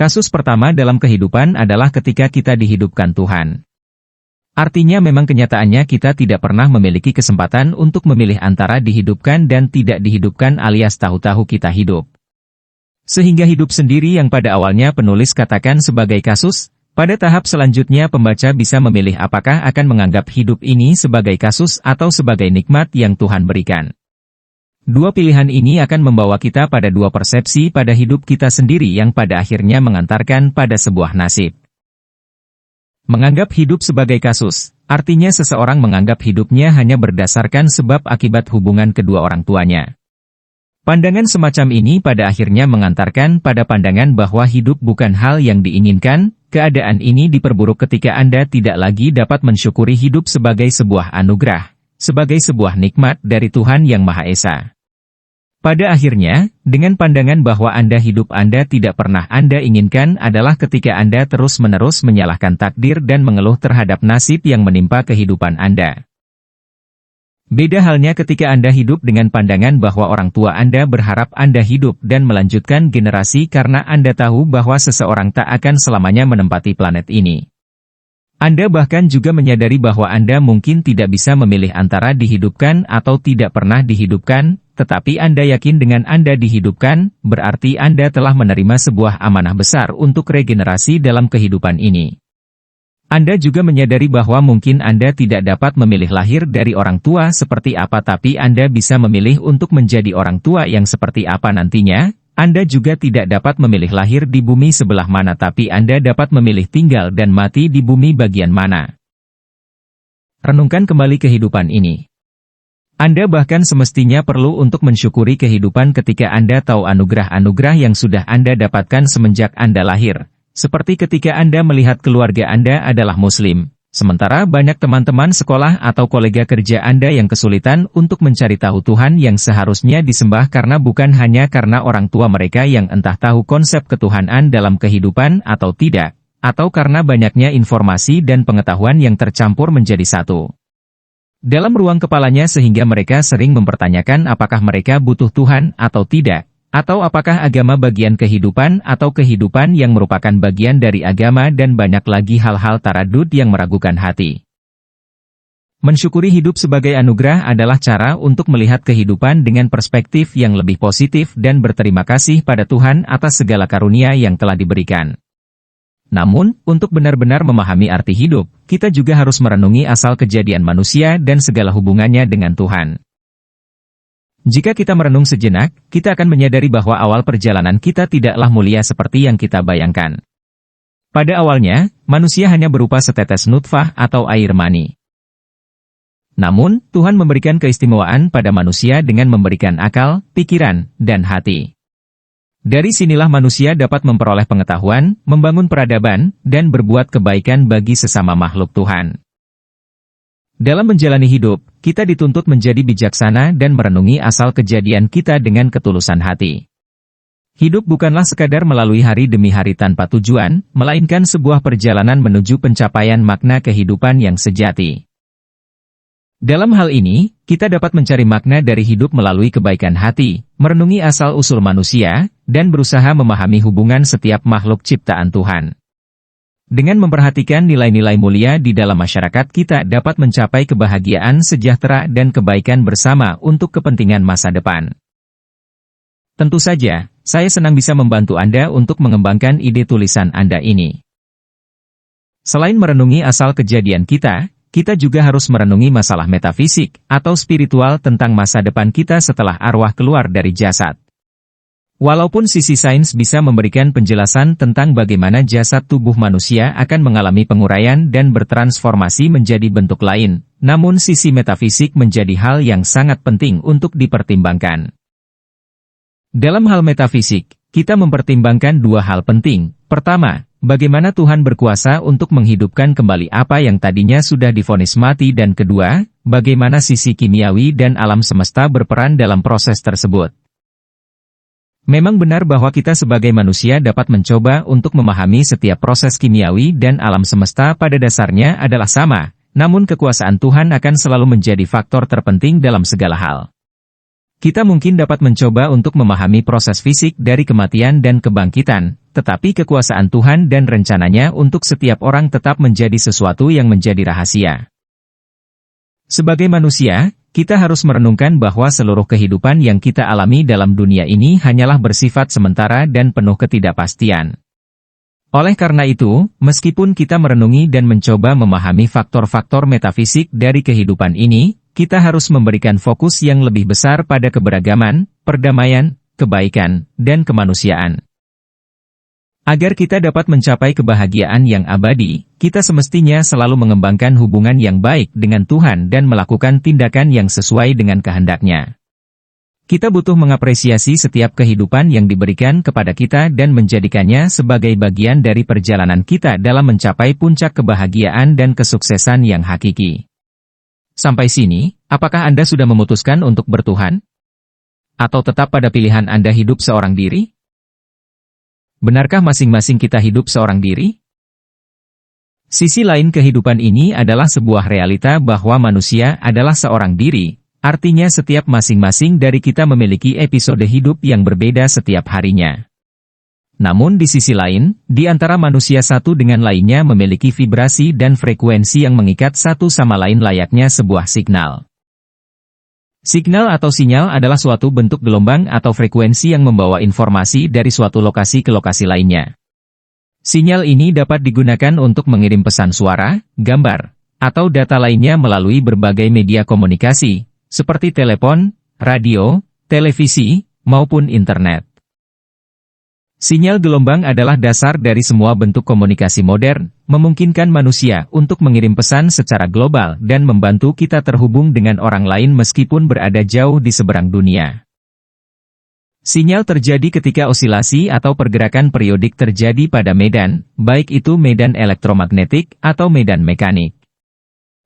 Kasus pertama dalam kehidupan adalah ketika kita dihidupkan Tuhan. Artinya memang kenyataannya kita tidak pernah memiliki kesempatan untuk memilih antara dihidupkan dan tidak dihidupkan alias tahu-tahu kita hidup. Sehingga hidup sendiri yang pada awalnya penulis katakan sebagai kasus, pada tahap selanjutnya pembaca bisa memilih apakah akan menganggap hidup ini sebagai kasus atau sebagai nikmat yang Tuhan berikan. Dua pilihan ini akan membawa kita pada dua persepsi pada hidup kita sendiri yang pada akhirnya mengantarkan pada sebuah nasib. Menganggap hidup sebagai kasus, artinya seseorang menganggap hidupnya hanya berdasarkan sebab akibat hubungan kedua orang tuanya. Pandangan semacam ini pada akhirnya mengantarkan pada pandangan bahwa hidup bukan hal yang diinginkan. Keadaan ini diperburuk ketika Anda tidak lagi dapat mensyukuri hidup sebagai sebuah anugerah, sebagai sebuah nikmat dari Tuhan Yang Maha Esa. Pada akhirnya, dengan pandangan bahwa hidup Anda tidak pernah Anda inginkan adalah ketika Anda terus-menerus menyalahkan takdir dan mengeluh terhadap nasib yang menimpa kehidupan Anda. Beda halnya ketika Anda hidup dengan pandangan bahwa orang tua Anda berharap Anda hidup dan melanjutkan generasi karena Anda tahu bahwa seseorang tak akan selamanya menempati planet ini. Anda bahkan juga menyadari bahwa Anda mungkin tidak bisa memilih antara dihidupkan atau tidak pernah dihidupkan, tetapi Anda yakin dengan Anda dihidupkan, berarti Anda telah menerima sebuah amanah besar untuk regenerasi dalam kehidupan ini. Anda juga menyadari bahwa mungkin Anda tidak dapat memilih lahir dari orang tua seperti apa tapi Anda bisa memilih untuk menjadi orang tua yang seperti apa nantinya. Anda juga tidak dapat memilih lahir di bumi sebelah mana tapi Anda dapat memilih tinggal dan mati di bumi bagian mana. Renungkan kembali kehidupan ini. Anda bahkan semestinya perlu untuk mensyukuri kehidupan ketika Anda tahu anugerah-anugerah yang sudah Anda dapatkan semenjak Anda lahir. Seperti ketika Anda melihat keluarga Anda adalah Muslim. Sementara banyak teman-teman sekolah atau kolega kerja Anda yang kesulitan untuk mencari tahu Tuhan yang seharusnya disembah karena bukan hanya karena orang tua mereka yang entah tahu konsep ketuhanan dalam kehidupan atau tidak, atau karena banyaknya informasi dan pengetahuan yang tercampur menjadi satu dalam ruang kepalanya sehingga mereka sering mempertanyakan apakah mereka butuh Tuhan atau tidak. Atau apakah agama bagian kehidupan atau kehidupan yang merupakan bagian dari agama dan banyak lagi hal-hal taradud yang meragukan hati. Mensyukuri hidup sebagai anugerah adalah cara untuk melihat kehidupan dengan perspektif yang lebih positif dan berterima kasih pada Tuhan atas segala karunia yang telah diberikan. Namun, untuk benar-benar memahami arti hidup, kita juga harus merenungi asal kejadian manusia dan segala hubungannya dengan Tuhan. Jika kita merenung sejenak, kita akan menyadari bahwa awal perjalanan kita tidaklah mulia seperti yang kita bayangkan. Pada awalnya, manusia hanya berupa setetes nutfah atau air mani. Namun, Tuhan memberikan keistimewaan pada manusia dengan memberikan akal, pikiran, dan hati. Dari sinilah manusia dapat memperoleh pengetahuan, membangun peradaban, dan berbuat kebaikan bagi sesama makhluk Tuhan. Dalam menjalani hidup, kita dituntut menjadi bijaksana dan merenungi asal kejadian kita dengan ketulusan hati. Hidup bukanlah sekadar melalui hari demi hari tanpa tujuan, melainkan sebuah perjalanan menuju pencapaian makna kehidupan yang sejati. Dalam hal ini, kita dapat mencari makna dari hidup melalui kebaikan hati, merenungi asal-usul manusia, dan berusaha memahami hubungan setiap makhluk ciptaan Tuhan. Dengan memperhatikan nilai-nilai mulia di dalam masyarakat kita dapat mencapai kebahagiaan sejahtera dan kebaikan bersama untuk kepentingan masa depan. Tentu saja, saya senang bisa membantu Anda untuk mengembangkan ide tulisan Anda ini. Selain merenungi asal kejadian kita juga harus merenungi masalah metafisik atau spiritual tentang masa depan kita setelah arwah keluar dari jasad. Walaupun sisi sains bisa memberikan penjelasan tentang bagaimana jasad tubuh manusia akan mengalami penguraian dan bertransformasi menjadi bentuk lain, namun sisi metafisik menjadi hal yang sangat penting untuk dipertimbangkan. Dalam hal metafisik, kita mempertimbangkan dua hal penting. Pertama, bagaimana Tuhan berkuasa untuk menghidupkan kembali apa yang tadinya sudah divonis mati dan kedua, bagaimana sisi kimiawi dan alam semesta berperan dalam proses tersebut. Memang benar bahwa kita sebagai manusia dapat mencoba untuk memahami setiap proses kimiawi dan alam semesta pada dasarnya adalah sama, namun kekuasaan Tuhan akan selalu menjadi faktor terpenting dalam segala hal. Kita mungkin dapat mencoba untuk memahami proses fisik dari kematian dan kebangkitan, tetapi kekuasaan Tuhan dan rencananya untuk setiap orang tetap menjadi sesuatu yang menjadi rahasia. Sebagai manusia, kita harus merenungkan bahwa seluruh kehidupan yang kita alami dalam dunia ini hanyalah bersifat sementara dan penuh ketidakpastian. Oleh karena itu, meskipun kita merenungi dan mencoba memahami faktor-faktor metafisik dari kehidupan ini, kita harus memberikan fokus yang lebih besar pada keberagaman, perdamaian, kebaikan, dan kemanusiaan. Agar kita dapat mencapai kebahagiaan yang abadi, kita semestinya selalu mengembangkan hubungan yang baik dengan Tuhan dan melakukan tindakan yang sesuai dengan kehendak-Nya. Kita butuh mengapresiasi setiap kehidupan yang diberikan kepada kita dan menjadikannya sebagai bagian dari perjalanan kita dalam mencapai puncak kebahagiaan dan kesuksesan yang hakiki. Sampai sini, apakah Anda sudah memutuskan untuk bertuhan? Atau tetap pada pilihan Anda hidup seorang diri? Benarkah masing-masing kita hidup seorang diri? Sisi lain kehidupan ini adalah sebuah realita bahwa manusia adalah seorang diri, artinya setiap masing-masing dari kita memiliki episode hidup yang berbeda setiap harinya. Namun di sisi lain, di antara manusia satu dengan lainnya memiliki vibrasi dan frekuensi yang mengikat satu sama lain layaknya sebuah signal. Signal atau sinyal adalah suatu bentuk gelombang atau frekuensi yang membawa informasi dari suatu lokasi ke lokasi lainnya. Sinyal ini dapat digunakan untuk mengirim pesan suara, gambar, atau data lainnya melalui berbagai media komunikasi, seperti telepon, radio, televisi, maupun internet. Sinyal gelombang adalah dasar dari semua bentuk komunikasi modern, memungkinkan manusia untuk mengirim pesan secara global dan membantu kita terhubung dengan orang lain meskipun berada jauh di seberang dunia. Sinyal terjadi ketika osilasi atau pergerakan periodik terjadi pada medan, baik itu medan elektromagnetik atau medan mekanik.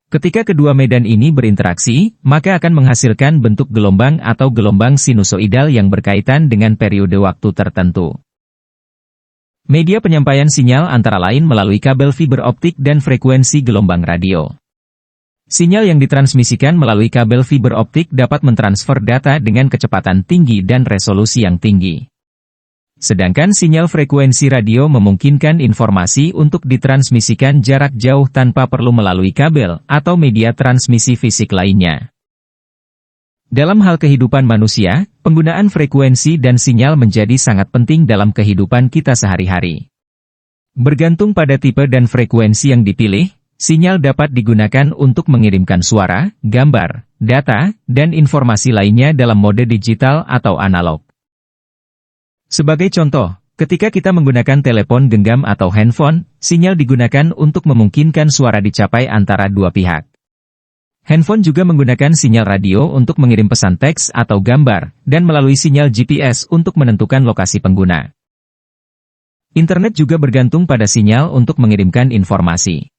Ketika kedua medan ini berinteraksi, maka akan menghasilkan bentuk gelombang atau gelombang sinusoidal yang berkaitan dengan periode waktu tertentu. Media penyampaian sinyal antara lain melalui kabel fiber optik dan frekuensi gelombang radio. Sinyal yang ditransmisikan melalui kabel fiber optik dapat mentransfer data dengan kecepatan tinggi dan resolusi yang tinggi. Sedangkan sinyal frekuensi radio memungkinkan informasi untuk ditransmisikan jarak jauh tanpa perlu melalui kabel atau media transmisi fisik lainnya. Dalam hal kehidupan manusia, penggunaan frekuensi dan sinyal menjadi sangat penting dalam kehidupan kita sehari-hari. Bergantung pada tipe dan frekuensi yang dipilih, sinyal dapat digunakan untuk mengirimkan suara, gambar, data, dan informasi lainnya dalam mode digital atau analog. Sebagai contoh, ketika kita menggunakan telepon genggam atau handphone, sinyal digunakan untuk memungkinkan suara dicapai antara dua pihak. Handphone juga menggunakan sinyal radio untuk mengirim pesan teks atau gambar, dan melalui sinyal GPS untuk menentukan lokasi pengguna. Internet juga bergantung pada sinyal untuk mengirimkan informasi.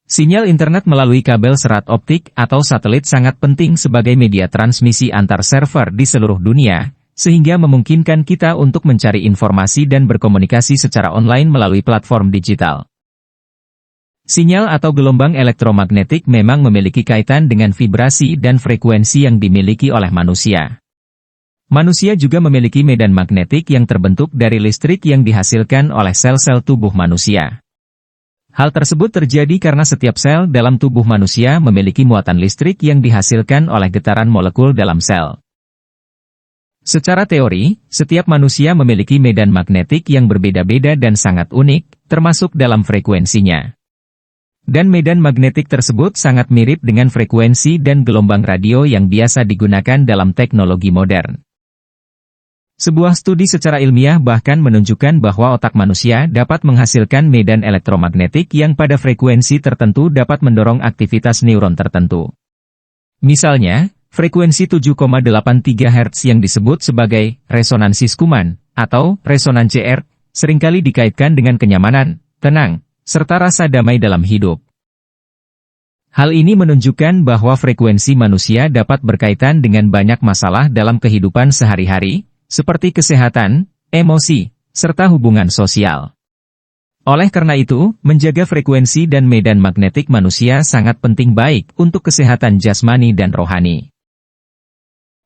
Sinyal internet melalui kabel serat optik atau satelit sangat penting sebagai media transmisi antar server di seluruh dunia, sehingga memungkinkan kita untuk mencari informasi dan berkomunikasi secara online melalui platform digital. Sinyal atau gelombang elektromagnetik memang memiliki kaitan dengan vibrasi dan frekuensi yang dimiliki oleh manusia. Manusia juga memiliki medan magnetik yang terbentuk dari listrik yang dihasilkan oleh sel-sel tubuh manusia. Hal tersebut terjadi karena setiap sel dalam tubuh manusia memiliki muatan listrik yang dihasilkan oleh getaran molekul dalam sel. Secara teori, setiap manusia memiliki medan magnetik yang berbeda-beda dan sangat unik, termasuk dalam frekuensinya. Dan medan magnetik tersebut sangat mirip dengan frekuensi dan gelombang radio yang biasa digunakan dalam teknologi modern. Sebuah studi secara ilmiah bahkan menunjukkan bahwa otak manusia dapat menghasilkan medan elektromagnetik yang pada frekuensi tertentu dapat mendorong aktivitas neuron tertentu. Misalnya, frekuensi 7,83 Hz yang disebut sebagai resonansi Schumann atau resonan CR seringkali dikaitkan dengan kenyamanan, tenang, serta rasa damai dalam hidup. Hal ini menunjukkan bahwa frekuensi manusia dapat berkaitan dengan banyak masalah dalam kehidupan sehari-hari, seperti kesehatan, emosi, serta hubungan sosial. Oleh karena itu, menjaga frekuensi dan medan magnetik manusia sangat penting baik untuk kesehatan jasmani dan rohani.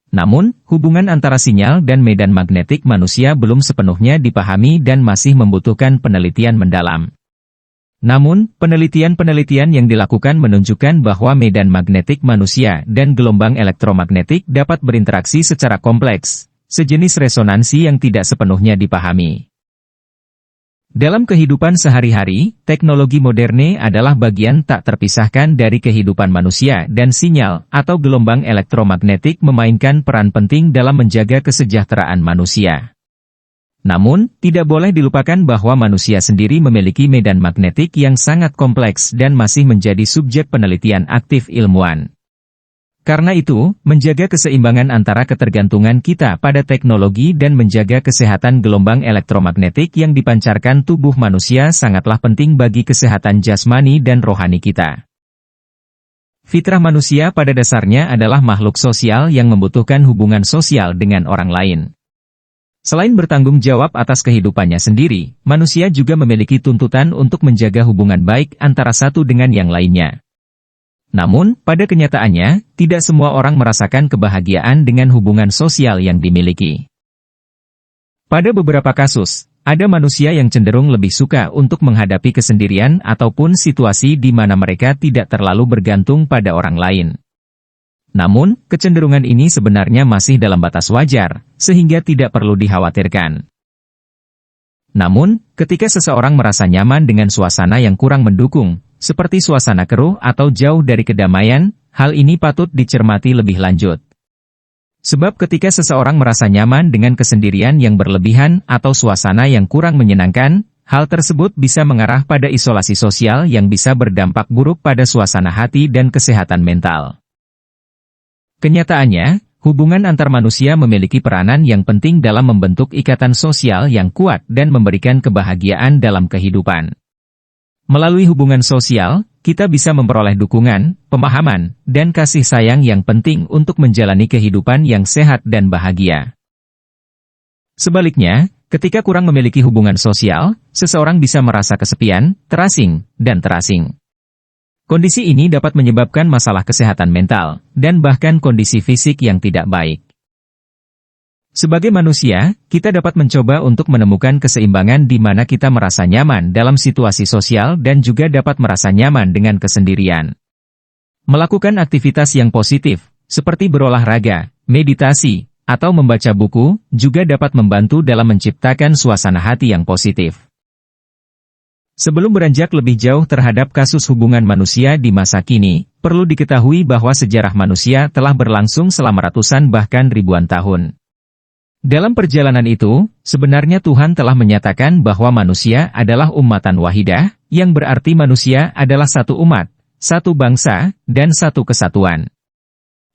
Namun, hubungan antara sinyal dan medan magnetik manusia belum sepenuhnya dipahami dan masih membutuhkan penelitian mendalam. Namun, penelitian-penelitian yang dilakukan menunjukkan bahwa medan magnetik manusia dan gelombang elektromagnetik dapat berinteraksi secara kompleks, sejenis resonansi yang tidak sepenuhnya dipahami. Dalam kehidupan sehari-hari, teknologi moderne adalah bagian tak terpisahkan dari kehidupan manusia dan sinyal atau gelombang elektromagnetik memainkan peran penting dalam menjaga kesejahteraan manusia. Namun, tidak boleh dilupakan bahwa manusia sendiri memiliki medan magnetik yang sangat kompleks dan masih menjadi subjek penelitian aktif ilmuwan. Karena itu, menjaga keseimbangan antara ketergantungan kita pada teknologi dan menjaga kesehatan gelombang elektromagnetik yang dipancarkan tubuh manusia sangatlah penting bagi kesehatan jasmani dan rohani kita. Fitrah manusia pada dasarnya adalah makhluk sosial yang membutuhkan hubungan sosial dengan orang lain. Selain bertanggung jawab atas kehidupannya sendiri, manusia juga memiliki tuntutan untuk menjaga hubungan baik antara satu dengan yang lainnya. Namun, pada kenyataannya, tidak semua orang merasakan kebahagiaan dengan hubungan sosial yang dimiliki. Pada beberapa kasus, ada manusia yang cenderung lebih suka untuk menghadapi kesendirian ataupun situasi di mana mereka tidak terlalu bergantung pada orang lain. Namun, kecenderungan ini sebenarnya masih dalam batas wajar, sehingga tidak perlu dikhawatirkan. Namun, ketika seseorang merasa nyaman dengan suasana yang kurang mendukung, seperti suasana keruh atau jauh dari kedamaian, hal ini patut dicermati lebih lanjut. Sebab ketika seseorang merasa nyaman dengan kesendirian yang berlebihan atau suasana yang kurang menyenangkan, hal tersebut bisa mengarah pada isolasi sosial yang bisa berdampak buruk pada suasana hati dan kesehatan mental. Kenyataannya, hubungan antar manusia memiliki peranan yang penting dalam membentuk ikatan sosial yang kuat dan memberikan kebahagiaan dalam kehidupan. Melalui hubungan sosial, kita bisa memperoleh dukungan, pemahaman, dan kasih sayang yang penting untuk menjalani kehidupan yang sehat dan bahagia. Sebaliknya, ketika kurang memiliki hubungan sosial, seseorang bisa merasa kesepian, terasing, dan terasing. Kondisi ini dapat menyebabkan masalah kesehatan mental, dan bahkan kondisi fisik yang tidak baik. Sebagai manusia, kita dapat mencoba untuk menemukan keseimbangan di mana kita merasa nyaman dalam situasi sosial dan juga dapat merasa nyaman dengan kesendirian. Melakukan aktivitas yang positif, seperti berolahraga, meditasi, atau membaca buku, juga dapat membantu dalam menciptakan suasana hati yang positif. Sebelum beranjak lebih jauh terhadap kasus hubungan manusia di masa kini, perlu diketahui bahwa sejarah manusia telah berlangsung selama ratusan bahkan ribuan tahun. Dalam perjalanan itu, sebenarnya Tuhan telah menyatakan bahwa manusia adalah ummatan wahidah, yang berarti manusia adalah satu umat, satu bangsa, dan satu kesatuan.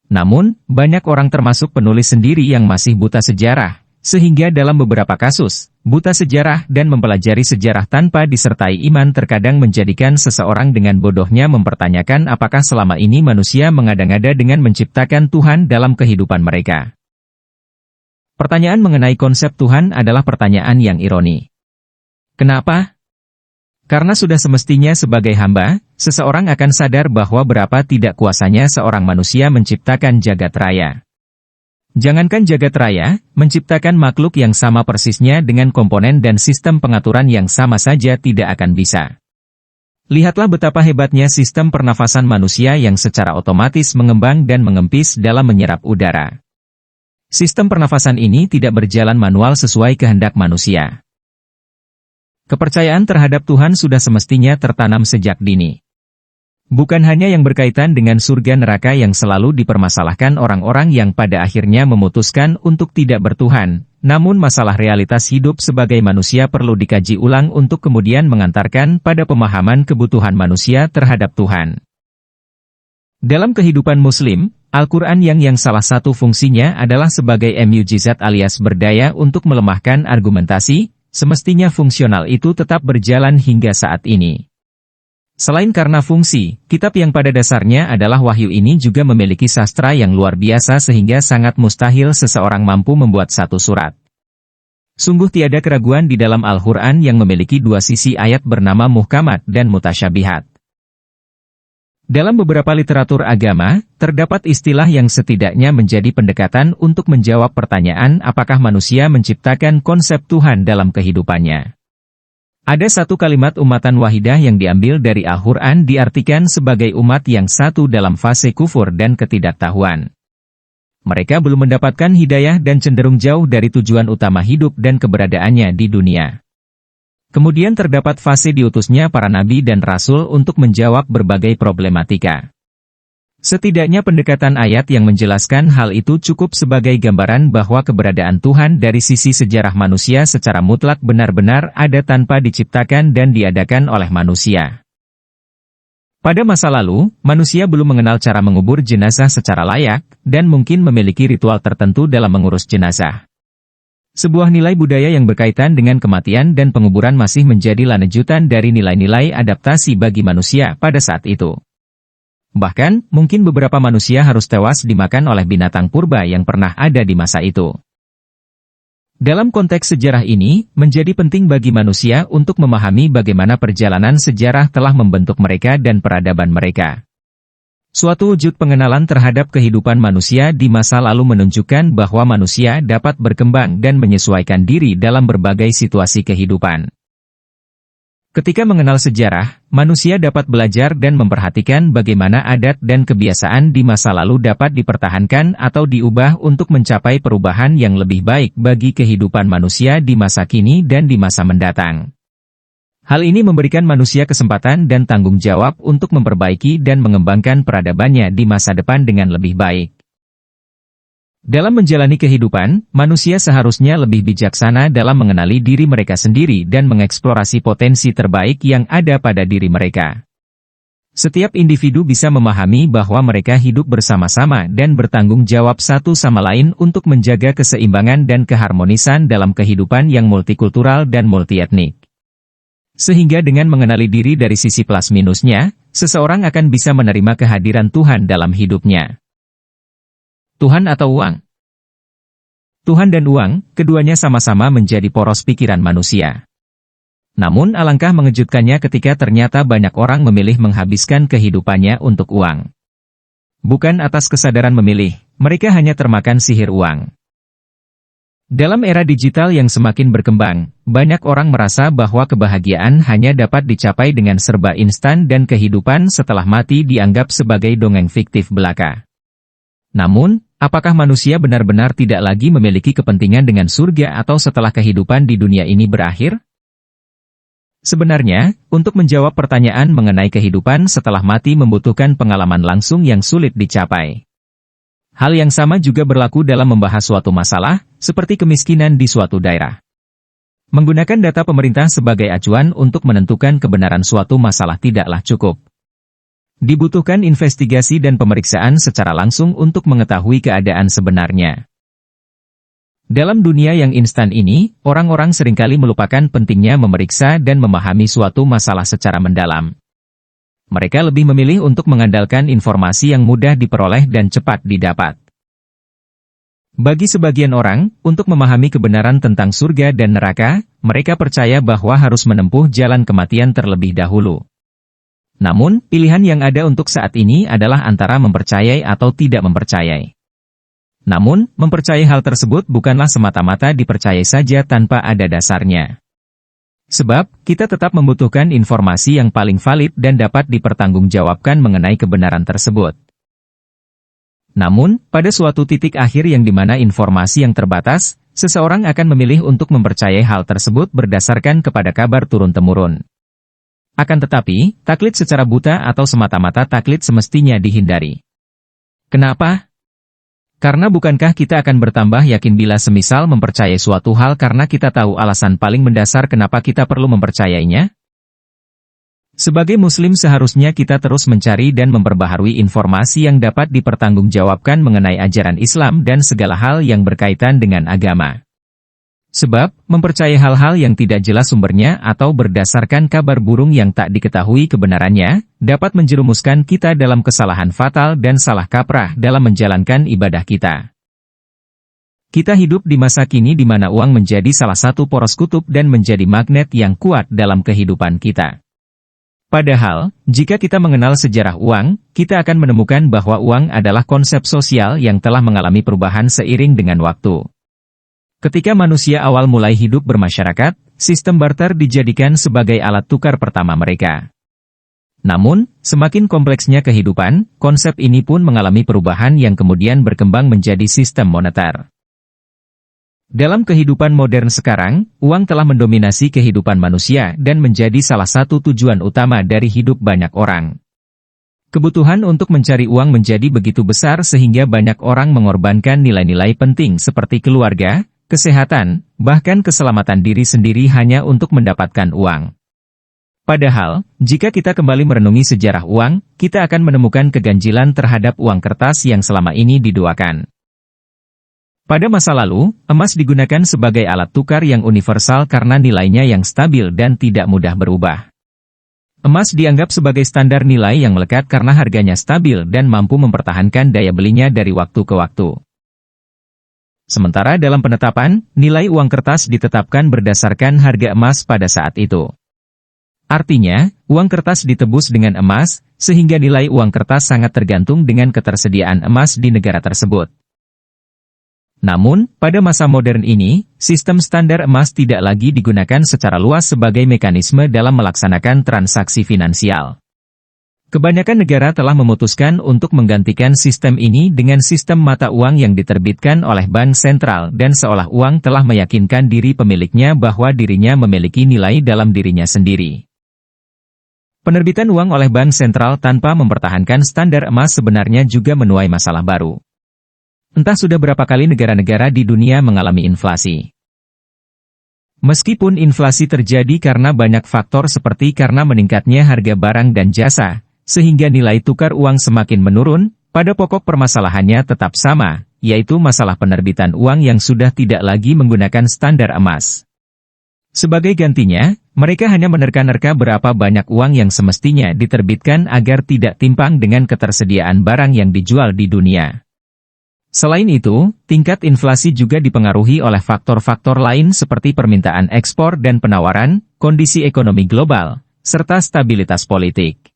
Namun, banyak orang termasuk penulis sendiri yang masih buta sejarah, sehingga dalam beberapa kasus, buta sejarah dan mempelajari sejarah tanpa disertai iman terkadang menjadikan seseorang dengan bodohnya mempertanyakan apakah selama ini manusia mengada-ngada dengan menciptakan Tuhan dalam kehidupan mereka. Pertanyaan mengenai konsep Tuhan adalah pertanyaan yang ironi. Kenapa? Karena sudah semestinya sebagai hamba, seseorang akan sadar bahwa berapa tidak kuasanya seorang manusia menciptakan jagat raya. Jangankan jagat raya, menciptakan makhluk yang sama persisnya dengan komponen dan sistem pengaturan yang sama saja tidak akan bisa. Lihatlah betapa hebatnya sistem pernafasan manusia yang secara otomatis mengembang dan mengempis dalam menyerap udara. Sistem pernafasan ini tidak berjalan manual sesuai kehendak manusia. Kepercayaan terhadap Tuhan sudah semestinya tertanam sejak dini. Bukan hanya yang berkaitan dengan surga neraka yang selalu dipermasalahkan orang-orang yang pada akhirnya memutuskan untuk tidak bertuhan, namun masalah realitas hidup sebagai manusia perlu dikaji ulang untuk kemudian mengantarkan pada pemahaman kebutuhan manusia terhadap Tuhan. Dalam kehidupan Muslim, Al-Quran yang salah satu fungsinya adalah sebagai mukjizat alias berdaya untuk melemahkan argumentasi, semestinya fungsional itu tetap berjalan hingga saat ini. Selain karena fungsi, kitab yang pada dasarnya adalah wahyu ini juga memiliki sastra yang luar biasa sehingga sangat mustahil seseorang mampu membuat satu surat. Sungguh tiada keraguan di dalam Al-Quran yang memiliki dua sisi ayat bernama muhkamat dan mutasyabihat. Dalam beberapa literatur agama, terdapat istilah yang setidaknya menjadi pendekatan untuk menjawab pertanyaan apakah manusia menciptakan konsep Tuhan dalam kehidupannya. Ada satu kalimat umatan wahidah yang diambil dari Al-Quran diartikan sebagai umat yang satu dalam fase kufur dan ketidaktahuan. Mereka belum mendapatkan hidayah dan cenderung jauh dari tujuan utama hidup dan keberadaannya di dunia. Kemudian terdapat fase diutusnya para nabi dan rasul untuk menjawab berbagai problematika. Setidaknya pendekatan ayat yang menjelaskan hal itu cukup sebagai gambaran bahwa keberadaan Tuhan dari sisi sejarah manusia secara mutlak benar-benar ada tanpa diciptakan dan diadakan oleh manusia. Pada masa lalu, manusia belum mengenal cara mengubur jenazah secara layak, dan mungkin memiliki ritual tertentu dalam mengurus jenazah. Sebuah nilai budaya yang berkaitan dengan kematian dan penguburan masih menjadi lanjutan dari nilai-nilai adaptasi bagi manusia pada saat itu. Bahkan, mungkin beberapa manusia harus tewas dimakan oleh binatang purba yang pernah ada di masa itu. Dalam konteks sejarah ini, menjadi penting bagi manusia untuk memahami bagaimana perjalanan sejarah telah membentuk mereka dan peradaban mereka. Suatu wujud pengenalan terhadap kehidupan manusia di masa lalu menunjukkan bahwa manusia dapat berkembang dan menyesuaikan diri dalam berbagai situasi kehidupan. Ketika mengenal sejarah, manusia dapat belajar dan memperhatikan bagaimana adat dan kebiasaan di masa lalu dapat dipertahankan atau diubah untuk mencapai perubahan yang lebih baik bagi kehidupan manusia di masa kini dan di masa mendatang. Hal ini memberikan manusia kesempatan dan tanggung jawab untuk memperbaiki dan mengembangkan peradabannya di masa depan dengan lebih baik. Dalam menjalani kehidupan, manusia seharusnya lebih bijaksana dalam mengenali diri mereka sendiri dan mengeksplorasi potensi terbaik yang ada pada diri mereka. Setiap individu bisa memahami bahwa mereka hidup bersama-sama dan bertanggung jawab satu sama lain untuk menjaga keseimbangan dan keharmonisan dalam kehidupan yang multikultural dan multietnik. Sehingga dengan mengenali diri dari sisi plus minusnya, seseorang akan bisa menerima kehadiran Tuhan dalam hidupnya. Tuhan atau uang? Tuhan dan uang, keduanya sama-sama menjadi poros pikiran manusia. Namun alangkah mengejutkannya ketika ternyata banyak orang memilih menghabiskan kehidupannya untuk uang. Bukan atas kesadaran memilih, mereka hanya termakan sihir uang. Dalam era digital yang semakin berkembang, banyak orang merasa bahwa kebahagiaan hanya dapat dicapai dengan serba instan dan kehidupan setelah mati dianggap sebagai dongeng fiktif belaka. Namun, apakah manusia benar-benar tidak lagi memiliki kepentingan dengan surga atau setelah kehidupan di dunia ini berakhir? Sebenarnya, untuk menjawab pertanyaan mengenai kehidupan setelah mati membutuhkan pengalaman langsung yang sulit dicapai. Hal yang sama juga berlaku dalam membahas suatu masalah, seperti kemiskinan di suatu daerah. Menggunakan data pemerintah sebagai acuan untuk menentukan kebenaran suatu masalah tidaklah cukup. Dibutuhkan investigasi dan pemeriksaan secara langsung untuk mengetahui keadaan sebenarnya. Dalam dunia yang instan ini, orang-orang seringkali melupakan pentingnya memeriksa dan memahami suatu masalah secara mendalam. Mereka lebih memilih untuk mengandalkan informasi yang mudah diperoleh dan cepat didapat. Bagi sebagian orang, untuk memahami kebenaran tentang surga dan neraka, mereka percaya bahwa harus menempuh jalan kematian terlebih dahulu. Namun, pilihan yang ada untuk saat ini adalah antara mempercayai atau tidak mempercayai. Namun, mempercayai hal tersebut bukanlah semata-mata dipercayai saja tanpa ada dasarnya. Sebab, kita tetap membutuhkan informasi yang paling valid dan dapat dipertanggungjawabkan mengenai kebenaran tersebut. Namun, pada suatu titik akhir yang dimana informasi yang terbatas, seseorang akan memilih untuk mempercayai hal tersebut berdasarkan kepada kabar turun-temurun. Akan tetapi, taklid secara buta atau semata-mata taklid semestinya dihindari. Kenapa? Karena bukankah kita akan bertambah yakin bila semisal mempercayai suatu hal karena kita tahu alasan paling mendasar kenapa kita perlu mempercayainya? Sebagai Muslim seharusnya kita terus mencari dan memperbaharui informasi yang dapat dipertanggungjawabkan mengenai ajaran Islam dan segala hal yang berkaitan dengan agama. Sebab, mempercayai hal-hal yang tidak jelas sumbernya atau berdasarkan kabar burung yang tak diketahui kebenarannya, dapat menjerumuskan kita dalam kesalahan fatal dan salah kaprah dalam menjalankan ibadah kita. Kita hidup di masa kini di mana uang menjadi salah satu poros kutub dan menjadi magnet yang kuat dalam kehidupan kita. Padahal, jika kita mengenal sejarah uang, kita akan menemukan bahwa uang adalah konsep sosial yang telah mengalami perubahan seiring dengan waktu. Ketika manusia awal mulai hidup bermasyarakat, sistem barter dijadikan sebagai alat tukar pertama mereka. Namun, semakin kompleksnya kehidupan, konsep ini pun mengalami perubahan yang kemudian berkembang menjadi sistem moneter. Dalam kehidupan modern sekarang, uang telah mendominasi kehidupan manusia dan menjadi salah satu tujuan utama dari hidup banyak orang. Kebutuhan untuk mencari uang menjadi begitu besar sehingga banyak orang mengorbankan nilai-nilai penting seperti keluarga, kesehatan, bahkan keselamatan diri sendiri hanya untuk mendapatkan uang. Padahal, jika kita kembali merenungi sejarah uang, kita akan menemukan keganjilan terhadap uang kertas yang selama ini diduakan. Pada masa lalu, emas digunakan sebagai alat tukar yang universal karena nilainya yang stabil dan tidak mudah berubah. Emas dianggap sebagai standar nilai yang melekat karena harganya stabil dan mampu mempertahankan daya belinya dari waktu ke waktu. Sementara dalam penetapan, nilai uang kertas ditetapkan berdasarkan harga emas pada saat itu. Artinya, uang kertas ditebus dengan emas, sehingga nilai uang kertas sangat tergantung dengan ketersediaan emas di negara tersebut. Namun, pada masa modern ini, sistem standar emas tidak lagi digunakan secara luas sebagai mekanisme dalam melaksanakan transaksi finansial. Kebanyakan negara telah memutuskan untuk menggantikan sistem ini dengan sistem mata uang yang diterbitkan oleh bank sentral dan seolah uang telah meyakinkan diri pemiliknya bahwa dirinya memiliki nilai dalam dirinya sendiri. Penerbitan uang oleh bank sentral tanpa mempertahankan standar emas sebenarnya juga menuai masalah baru. Entah sudah berapa kali negara-negara di dunia mengalami inflasi. Meskipun inflasi terjadi karena banyak faktor seperti karena meningkatnya harga barang dan jasa, sehingga nilai tukar uang semakin menurun, pada pokok permasalahannya tetap sama, yaitu masalah penerbitan uang yang sudah tidak lagi menggunakan standar emas. Sebagai gantinya, mereka hanya menerka-nerka berapa banyak uang yang semestinya diterbitkan agar tidak timpang dengan ketersediaan barang yang dijual di dunia. Selain itu, tingkat inflasi juga dipengaruhi oleh faktor-faktor lain seperti permintaan ekspor dan penawaran, kondisi ekonomi global, serta stabilitas politik.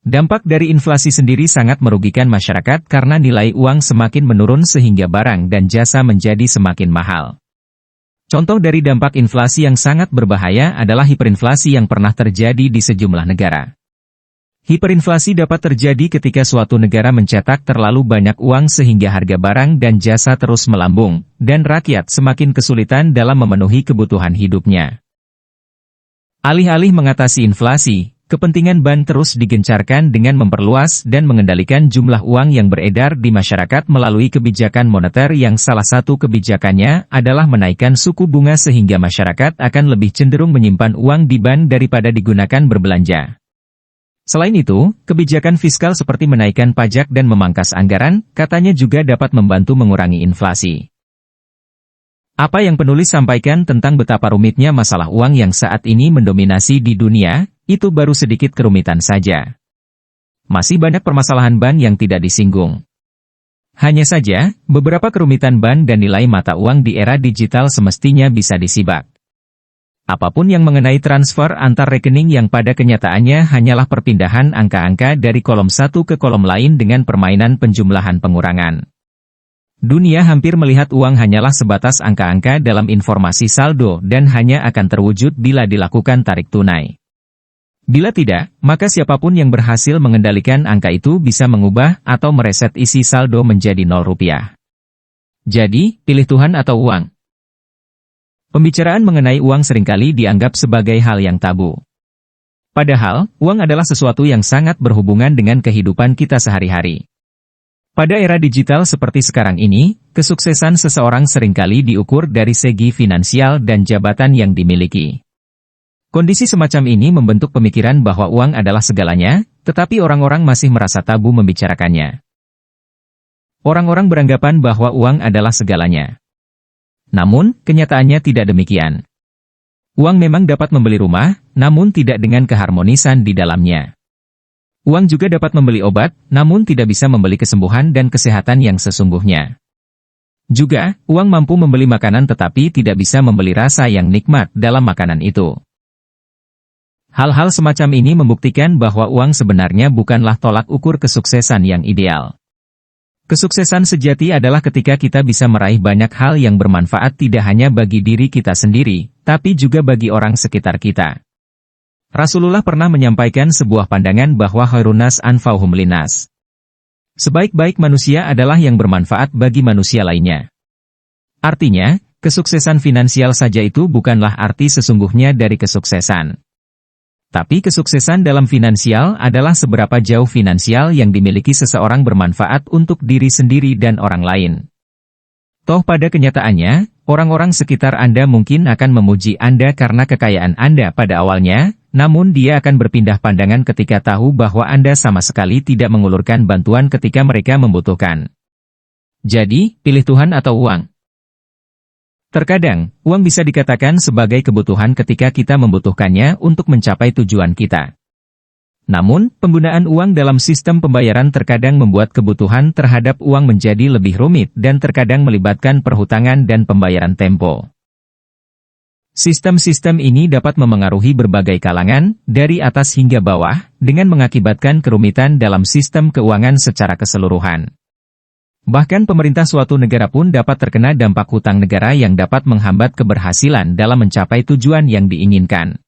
Dampak dari inflasi sendiri sangat merugikan masyarakat karena nilai uang semakin menurun sehingga barang dan jasa menjadi semakin mahal. Contoh dari dampak inflasi yang sangat berbahaya adalah hiperinflasi yang pernah terjadi di sejumlah negara. Hiperinflasi dapat terjadi ketika suatu negara mencetak terlalu banyak uang sehingga harga barang dan jasa terus melambung, dan rakyat semakin kesulitan dalam memenuhi kebutuhan hidupnya. Alih-alih mengatasi inflasi, kepentingan bank terus digencarkan dengan memperluas dan mengendalikan jumlah uang yang beredar di masyarakat melalui kebijakan moneter yang salah satu kebijakannya adalah menaikkan suku bunga sehingga masyarakat akan lebih cenderung menyimpan uang di bank daripada digunakan berbelanja. Selain itu, kebijakan fiskal seperti menaikkan pajak dan memangkas anggaran, katanya juga dapat membantu mengurangi inflasi. Apa yang penulis sampaikan tentang betapa rumitnya masalah uang yang saat ini mendominasi di dunia, itu baru sedikit kerumitan saja. Masih banyak permasalahan bank yang tidak disinggung. Hanya saja, beberapa kerumitan bank dan nilai mata uang di era digital semestinya bisa disibak. Apapun yang mengenai transfer antar rekening yang pada kenyataannya hanyalah perpindahan angka-angka dari kolom satu ke kolom lain dengan permainan penjumlahan pengurangan. Dunia hampir melihat uang hanyalah sebatas angka-angka dalam informasi saldo dan hanya akan terwujud bila dilakukan tarik tunai. Bila tidak, maka siapapun yang berhasil mengendalikan angka itu bisa mengubah atau mereset isi saldo menjadi 0 rupiah. Jadi, pilih Tuhan atau uang. Pembicaraan mengenai uang seringkali dianggap sebagai hal yang tabu. Padahal, uang adalah sesuatu yang sangat berhubungan dengan kehidupan kita sehari-hari. Pada era digital seperti sekarang ini, kesuksesan seseorang seringkali diukur dari segi finansial dan jabatan yang dimiliki. Kondisi semacam ini membentuk pemikiran bahwa uang adalah segalanya, tetapi orang-orang masih merasa tabu membicarakannya. Orang-orang beranggapan bahwa uang adalah segalanya. Namun, kenyataannya tidak demikian. Uang memang dapat membeli rumah, namun tidak dengan keharmonisan di dalamnya. Uang juga dapat membeli obat, namun tidak bisa membeli kesembuhan dan kesehatan yang sesungguhnya. Juga, uang mampu membeli makanan tetapi tidak bisa membeli rasa yang nikmat dalam makanan itu. Hal-hal semacam ini membuktikan bahwa uang sebenarnya bukanlah tolak ukur kesuksesan yang ideal. Kesuksesan sejati adalah ketika kita bisa meraih banyak hal yang bermanfaat tidak hanya bagi diri kita sendiri, tapi juga bagi orang sekitar kita. Rasulullah pernah menyampaikan sebuah pandangan bahwa khairunas anfa'uhum linnas. Sebaik-baik manusia adalah yang bermanfaat bagi manusia lainnya. Artinya, kesuksesan finansial saja itu bukanlah arti sesungguhnya dari kesuksesan. Tapi kesuksesan dalam finansial adalah seberapa jauh finansial yang dimiliki seseorang bermanfaat untuk diri sendiri dan orang lain. Toh pada kenyataannya, orang-orang sekitar Anda mungkin akan memuji Anda karena kekayaan Anda pada awalnya, namun dia akan berpindah pandangan ketika tahu bahwa Anda sama sekali tidak mengulurkan bantuan ketika mereka membutuhkan. Jadi, pilih Tuhan atau uang. Terkadang, uang bisa dikatakan sebagai kebutuhan ketika kita membutuhkannya untuk mencapai tujuan kita. Namun, penggunaan uang dalam sistem pembayaran terkadang membuat kebutuhan terhadap uang menjadi lebih rumit dan terkadang melibatkan perhutangan dan pembayaran tempo. Sistem-sistem ini dapat memengaruhi berbagai kalangan, dari atas hingga bawah, dengan mengakibatkan kerumitan dalam sistem keuangan secara keseluruhan. Bahkan pemerintah suatu negara pun dapat terkena dampak hutang negara yang dapat menghambat keberhasilan dalam mencapai tujuan yang diinginkan.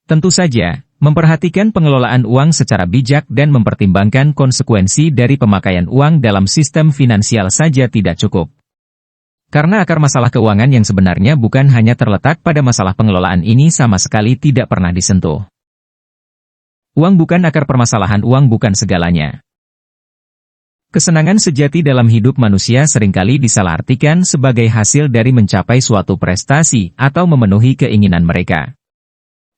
Tentu saja, memperhatikan pengelolaan uang secara bijak dan mempertimbangkan konsekuensi dari pemakaian uang dalam sistem finansial saja tidak cukup. Karena akar masalah keuangan yang sebenarnya bukan hanya terletak pada masalah pengelolaan ini sama sekali tidak pernah disentuh. Uang bukan akar permasalahan, uang bukan segalanya. Kesenangan sejati dalam hidup manusia seringkali disalahartikan sebagai hasil dari mencapai suatu prestasi atau memenuhi keinginan mereka.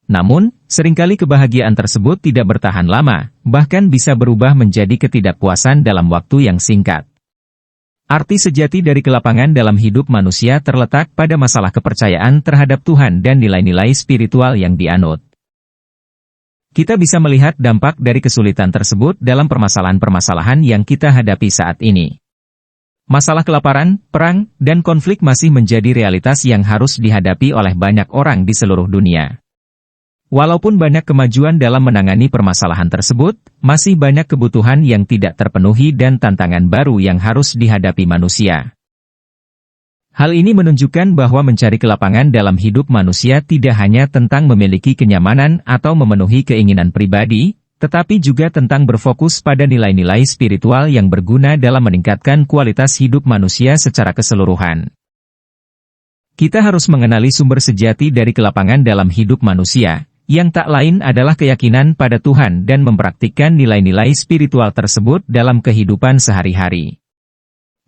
Namun, seringkali kebahagiaan tersebut tidak bertahan lama, bahkan bisa berubah menjadi ketidakpuasan dalam waktu yang singkat. Arti sejati dari kelapangan dalam hidup manusia terletak pada masalah kepercayaan terhadap Tuhan dan nilai-nilai spiritual yang dianut. Kita bisa melihat dampak dari kesulitan tersebut dalam permasalahan-permasalahan yang kita hadapi saat ini. Masalah kelaparan, perang, dan konflik masih menjadi realitas yang harus dihadapi oleh banyak orang di seluruh dunia. Walaupun banyak kemajuan dalam menangani permasalahan tersebut, masih banyak kebutuhan yang tidak terpenuhi dan tantangan baru yang harus dihadapi manusia. Hal ini menunjukkan bahwa mencari kelapangan dalam hidup manusia tidak hanya tentang memiliki kenyamanan atau memenuhi keinginan pribadi, tetapi juga tentang berfokus pada nilai-nilai spiritual yang berguna dalam meningkatkan kualitas hidup manusia secara keseluruhan. Kita harus mengenali sumber sejati dari kelapangan dalam hidup manusia, yang tak lain adalah keyakinan pada Tuhan dan mempraktikkan nilai-nilai spiritual tersebut dalam kehidupan sehari-hari.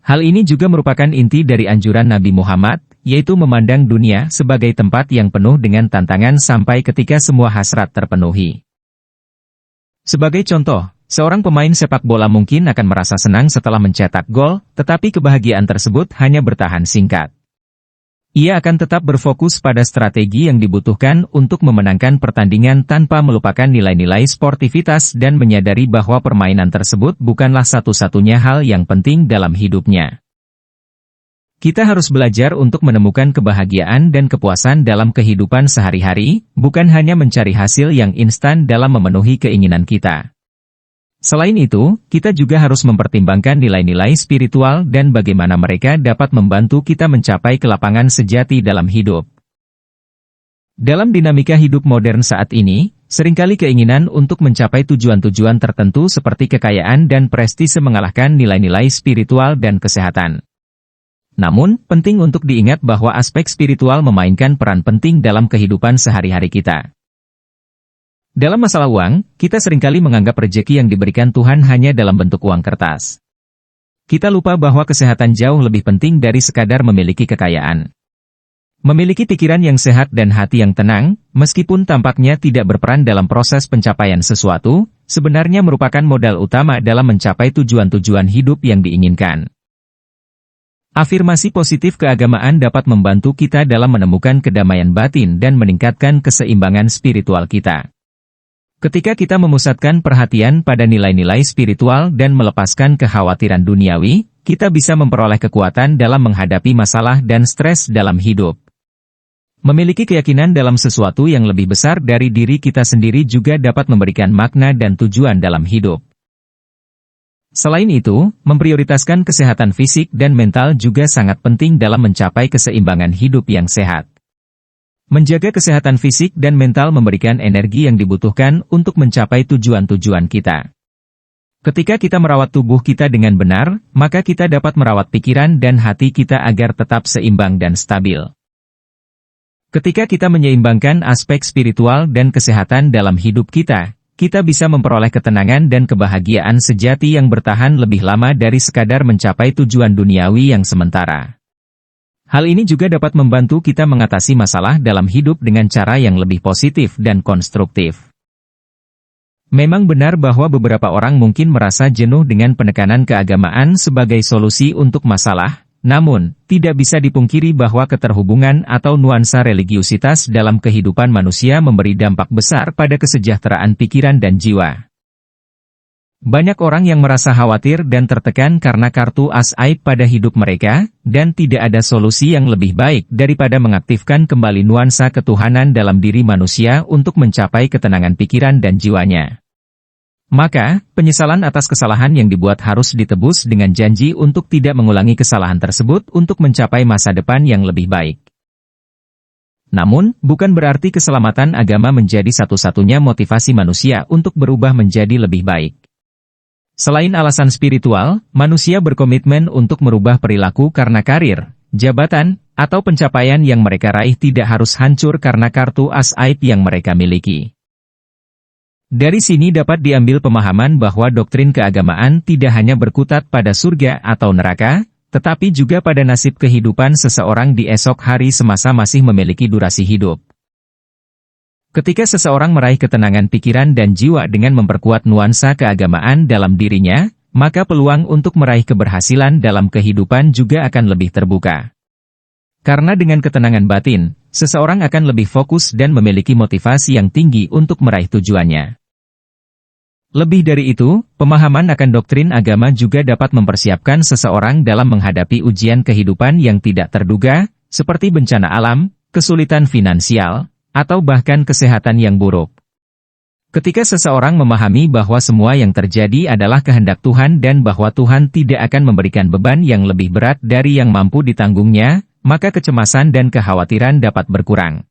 Hal ini juga merupakan inti dari anjuran Nabi Muhammad, yaitu memandang dunia sebagai tempat yang penuh dengan tantangan sampai ketika semua hasrat terpenuhi. Sebagai contoh, seorang pemain sepak bola mungkin akan merasa senang setelah mencetak gol, tetapi kebahagiaan tersebut hanya bertahan singkat. Ia akan tetap berfokus pada strategi yang dibutuhkan untuk memenangkan pertandingan tanpa melupakan nilai-nilai sportivitas dan menyadari bahwa permainan tersebut bukanlah satu-satunya hal yang penting dalam hidupnya. Kita harus belajar untuk menemukan kebahagiaan dan kepuasan dalam kehidupan sehari-hari, bukan hanya mencari hasil yang instan dalam memenuhi keinginan kita. Selain itu, kita juga harus mempertimbangkan nilai-nilai spiritual dan bagaimana mereka dapat membantu kita mencapai kelapangan sejati dalam hidup. Dalam dinamika hidup modern saat ini, seringkali keinginan untuk mencapai tujuan-tujuan tertentu seperti kekayaan dan prestise mengalahkan nilai-nilai spiritual dan kesehatan. Namun, penting untuk diingat bahwa aspek spiritual memainkan peran penting dalam kehidupan sehari-hari kita. Dalam masalah uang, kita seringkali menganggap rejeki yang diberikan Tuhan hanya dalam bentuk uang kertas. Kita lupa bahwa kesehatan jauh lebih penting dari sekadar memiliki kekayaan. Memiliki pikiran yang sehat dan hati yang tenang, meskipun tampaknya tidak berperan dalam proses pencapaian sesuatu, sebenarnya merupakan modal utama dalam mencapai tujuan-tujuan hidup yang diinginkan. Afirmasi positif keagamaan dapat membantu kita dalam menemukan kedamaian batin dan meningkatkan keseimbangan spiritual kita. Ketika kita memusatkan perhatian pada nilai-nilai spiritual dan melepaskan kekhawatiran duniawi, kita bisa memperoleh kekuatan dalam menghadapi masalah dan stres dalam hidup. Memiliki keyakinan dalam sesuatu yang lebih besar dari diri kita sendiri juga dapat memberikan makna dan tujuan dalam hidup. Selain itu, memprioritaskan kesehatan fisik dan mental juga sangat penting dalam mencapai keseimbangan hidup yang sehat. Menjaga kesehatan fisik dan mental memberikan energi yang dibutuhkan untuk mencapai tujuan-tujuan kita. Ketika kita merawat tubuh kita dengan benar, maka kita dapat merawat pikiran dan hati kita agar tetap seimbang dan stabil. Ketika kita menyeimbangkan aspek spiritual dan kesehatan dalam hidup kita, kita bisa memperoleh ketenangan dan kebahagiaan sejati yang bertahan lebih lama dari sekadar mencapai tujuan duniawi yang sementara. Hal ini juga dapat membantu kita mengatasi masalah dalam hidup dengan cara yang lebih positif dan konstruktif. Memang benar bahwa beberapa orang mungkin merasa jenuh dengan penekanan keagamaan sebagai solusi untuk masalah, namun, tidak bisa dipungkiri bahwa keterhubungan atau nuansa religiusitas dalam kehidupan manusia memberi dampak besar pada kesejahteraan pikiran dan jiwa. Banyak orang yang merasa khawatir dan tertekan karena kartu as aib pada hidup mereka, dan tidak ada solusi yang lebih baik daripada mengaktifkan kembali nuansa ketuhanan dalam diri manusia untuk mencapai ketenangan pikiran dan jiwanya. Maka, penyesalan atas kesalahan yang dibuat harus ditebus dengan janji untuk tidak mengulangi kesalahan tersebut untuk mencapai masa depan yang lebih baik. Namun, bukan berarti keselamatan agama menjadi satu-satunya motivasi manusia untuk berubah menjadi lebih baik. Selain alasan spiritual, manusia berkomitmen untuk merubah perilaku karena karir, jabatan, atau pencapaian yang mereka raih tidak harus hancur karena kartu as aib yang mereka miliki. Dari sini dapat diambil pemahaman bahwa doktrin keagamaan tidak hanya berkutat pada surga atau neraka, tetapi juga pada nasib kehidupan seseorang di esok hari semasa masih memiliki durasi hidup. Ketika seseorang meraih ketenangan pikiran dan jiwa dengan memperkuat nuansa keagamaan dalam dirinya, maka peluang untuk meraih keberhasilan dalam kehidupan juga akan lebih terbuka. Karena dengan ketenangan batin, seseorang akan lebih fokus dan memiliki motivasi yang tinggi untuk meraih tujuannya. Lebih dari itu, pemahaman akan doktrin agama juga dapat mempersiapkan seseorang dalam menghadapi ujian kehidupan yang tidak terduga, seperti bencana alam, kesulitan finansial, atau bahkan kesehatan yang buruk. Ketika seseorang memahami bahwa semua yang terjadi adalah kehendak Tuhan dan bahwa Tuhan tidak akan memberikan beban yang lebih berat dari yang mampu ditanggungnya, maka kecemasan dan kekhawatiran dapat berkurang.